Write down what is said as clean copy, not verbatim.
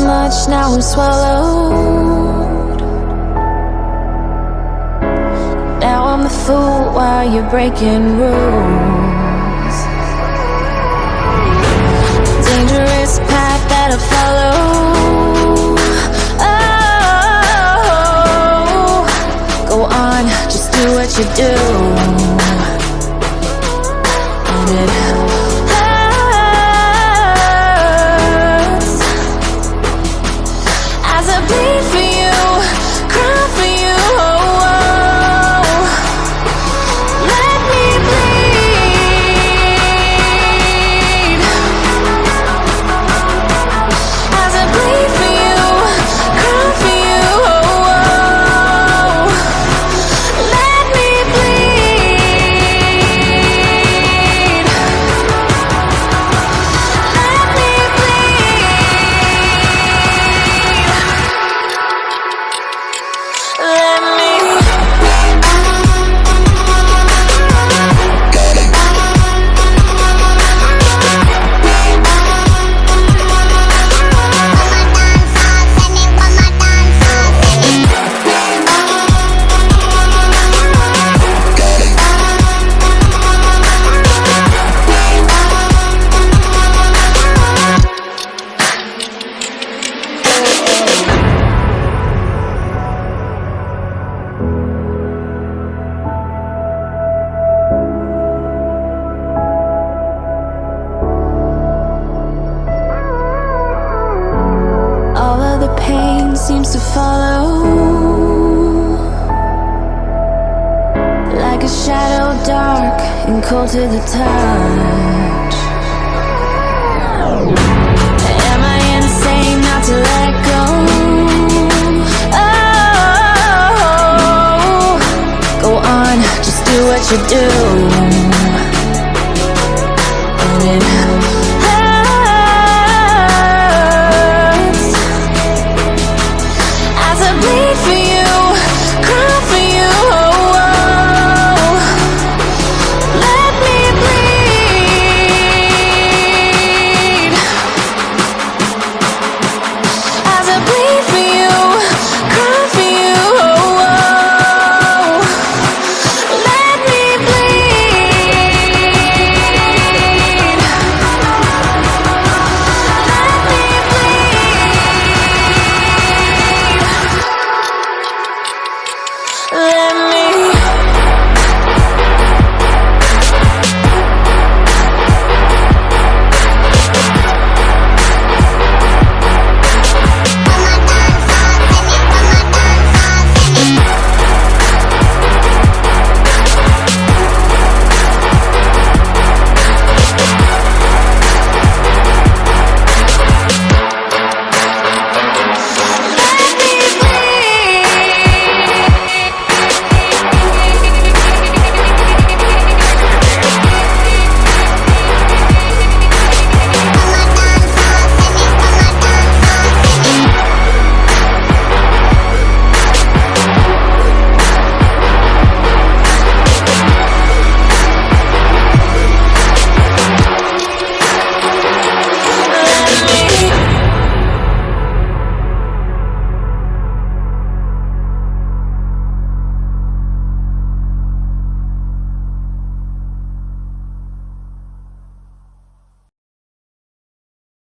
much, now I'm swallowed. Now I'm the fool while you're breaking rules. Dangerous path that I follow. Oh, go on, just do what you do. And it hurts as I bleed for you, cry for you. Oh, oh. Let me bleed as I bleed for you, cry for you. Oh, oh. Let me bleed. Let me bleed. Let me. All of the pain seems to follow, like a shadow dark and cold to the touch. Am I insane not to let go? Oh, go on, just do what you do.